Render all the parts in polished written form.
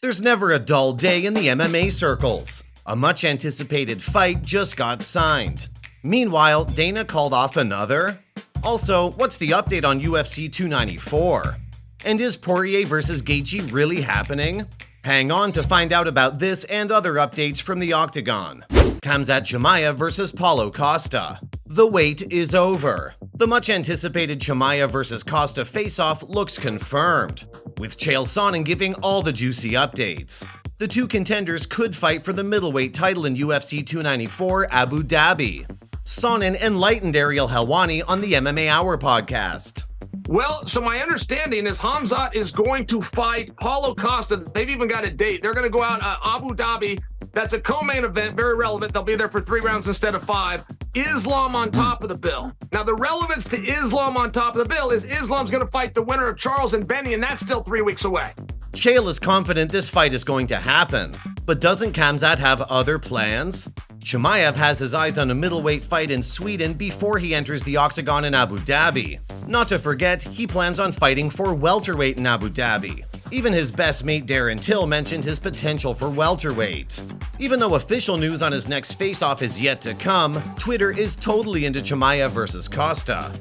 There's never a dull day in the MMA circles. A much-anticipated fight just got signed. Meanwhile, Dana called off another? Also, what's the update on UFC 294? And is Poirier vs. Gachi really happening? Hang on to find out about this and other updates from the Octagon. Khamzat Chimaev vs. Paulo Costa. The wait is over. The much-anticipated Chimaev vs. Costa face-off looks confirmed, with Chael Sonnen giving all the juicy updates. The two contenders could fight for the middleweight title in UFC 294 Abu Dhabi. Sonnen enlightened Ariel Helwani on the MMA Hour podcast. Well, so my understanding is Khamzat is going to fight Paulo Costa. They've even got a date. They're going to go out Abu Dhabi. That's a co-main event, very relevant. They'll be there for 3 rounds instead of 5. Islam on top of the bill. Now, the relevance to Islam on top of the bill is Islam's going to fight the winner of Charles and Benny, and that's still 3 weeks away. Chael is confident this fight is going to happen, but doesn't Khamzat have other plans? Chimaev has his eyes on a middleweight fight in Sweden before he enters the Octagon in Abu Dhabi. Not to forget, he plans on fighting for welterweight in Abu Dhabi. Even his best mate Darren Till mentioned his potential for welterweight. Even though official news on his next face-off is yet to come, Twitter is totally into Chimaev vs. Costa.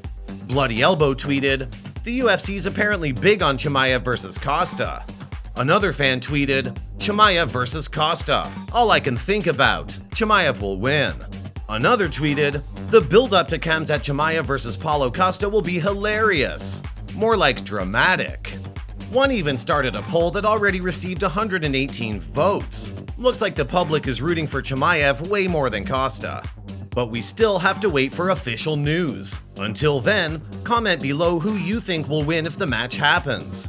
Bloody Elbow tweeted, "The UFC is apparently big on Chimaev vs. Costa." Another fan tweeted, "Chimaev vs. Costa. All I can think about. Chimaev will win." Another tweeted, "The build-up to Khamzat Chimaev vs. Paulo Costa will be hilarious. More like dramatic." One even started a poll that already received 118 votes. Looks like the public is rooting for Chimaev way more than Costa. But we still have to wait for official news. Until then, comment below who you think will win if the match happens.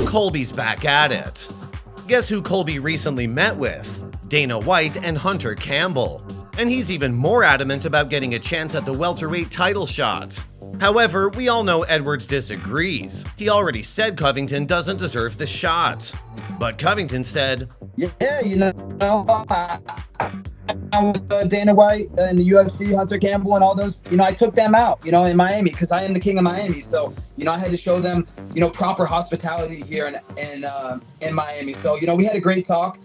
Colby's back at it. Guess who Colby recently met with? Dana White and Hunter Campbell. And he's even more adamant about getting a chance at the welterweight title shot. However, we all know Edwards disagrees. He already said Covington doesn't deserve the shot. But Covington said, "Yeah, I'm with Dana White in the UFC, Hunter Campbell, and all those. I took them out, in Miami because I am the king of Miami. So, I had to show them, proper hospitality here in Miami. So, we had a great talk.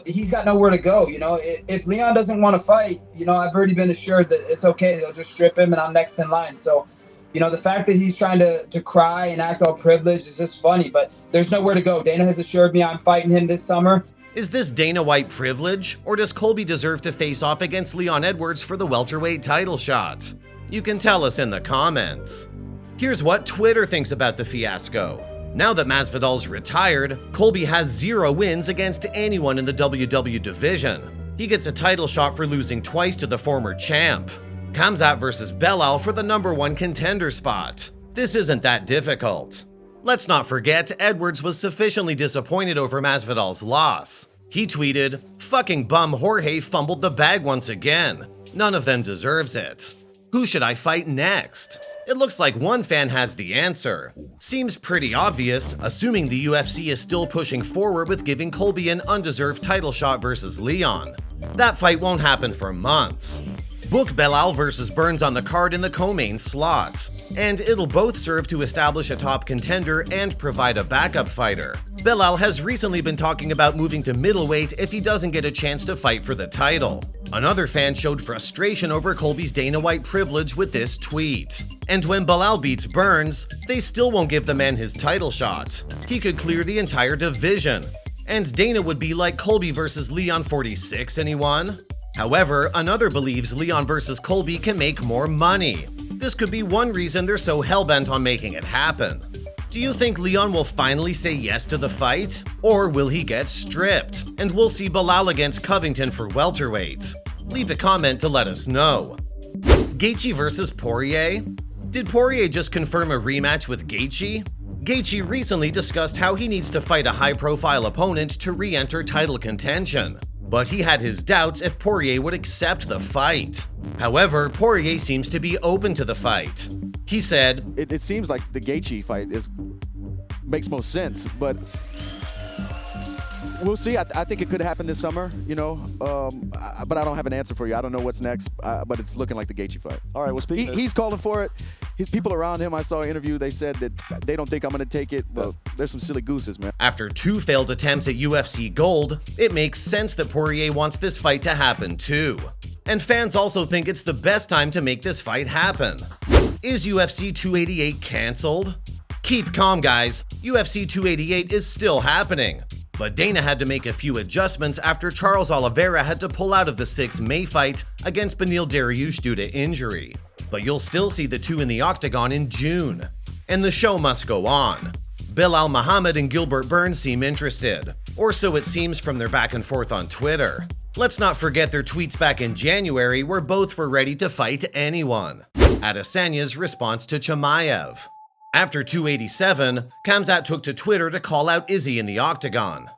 He's got nowhere to go. If Leon doesn't want to fight, I've already been assured that it's okay. They'll just strip him and I'm next in line. So, the fact that he's trying to cry and act all privileged is just funny, but there's nowhere to go. Dana has assured me I'm fighting him this summer. Is this Dana White privilege, or does Colby deserve to face off against Leon Edwards for the welterweight title shot? You can tell us in the comments. Here's what Twitter thinks about the fiasco. Now that Masvidal's retired, Colby has 0 wins against anyone in the WW division. He gets a title shot for losing twice to the former champ. Khamzat vs. Belal for the #1 contender spot. This isn't that difficult. Let's not forget, Edwards was sufficiently disappointed over Masvidal's loss. He tweeted, "Fucking bum Jorge fumbled the bag once again. None of them deserves it. Who should I fight next?" It looks like one fan has the answer. Seems pretty obvious, assuming the UFC is still pushing forward with giving Colby an undeserved title shot versus Leon. That fight won't happen for months. Book Belal vs. Burns on the card in the co-main slots, and it'll both serve to establish a top contender and provide a backup fighter. Belal has recently been talking about moving to middleweight if he doesn't get a chance to fight for the title. Another fan showed frustration over Colby's Dana White privilege with this tweet. And when Belal beats Burns, they still won't give the man his title shot. He could clear the entire division. And Dana would be like Colby vs. Leon 46, anyone? However, another believes Leon vs. Colby can make more money. This could be one reason they're so hellbent on making it happen. Do you think Leon will finally say yes to the fight? Or will he get stripped? And we'll see Belal against Covington for welterweight. Leave a comment to let us know. Gachi vs. Poirier? Did Poirier just confirm a rematch with Gachi? Gachi recently discussed how he needs to fight a high-profile opponent to re-enter title contention. But he had his doubts if Poirier would accept the fight. However, Poirier seems to be open to the fight. He said, It seems like the Gachi fight makes most sense, but we'll see. I think it could happen this summer, but I don't have an answer for you. I don't know what's next, but it's looking like the Gachi fight. All right, well, he's calling for it. His people around him, I saw an interview, they said that they don't think I'm going to take it, but there's some silly gooses, man. After 2 failed attempts at UFC Gold, it makes sense that Poirier wants this fight to happen too. And fans also think it's the best time to make this fight happen. Is UFC 288 cancelled? Keep calm, guys. UFC 288 is still happening. But Dana had to make a few adjustments after Charles Oliveira had to pull out of the 6 May fight against Beneil Dariush due to injury. But you'll still see the 2 in the octagon in June. And the show must go on. Bilal Muhammad and Gilbert Burns seem interested, or so it seems from their back and forth on Twitter. Let's not forget their tweets back in January where both were ready to fight anyone. Adesanya's response to Chimaev. After 287, Khamzat took to Twitter to call out Izzy in the octagon.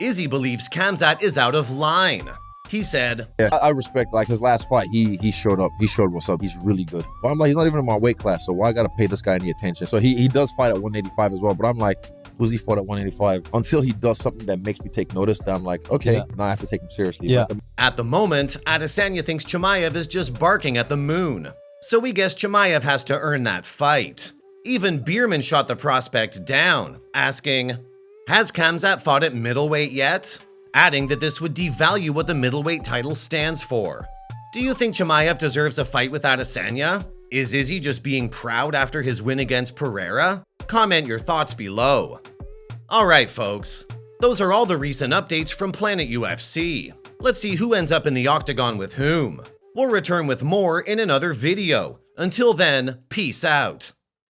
Izzy believes Khamzat is out of line. He said, "Yeah, I respect like his last fight. He showed up. He showed what's up. He's really good. But I'm like, he's not even in my weight class, so why I gotta pay this guy any attention? So he does fight at 185 as well. But I'm like, who's he fought at 185? Until he does something that makes me take notice, then I'm like, okay, now I have to take him seriously." Yeah. At the moment, Adesanya thinks Chimaev is just barking at the moon. So we guess Chimaev has to earn that fight. Even Bierman shot the prospect down, asking, "Has Khamzat fought at middleweight yet?" Adding that this would devalue what the middleweight title stands for. Do you think Chimaev deserves a fight with Adesanya? Is Izzy just being proud after his win against Pereira? Comment your thoughts below. Alright folks, those are all the recent updates from Planet UFC. Let's see who ends up in the octagon with whom. We'll return with more in another video. Until then, peace out.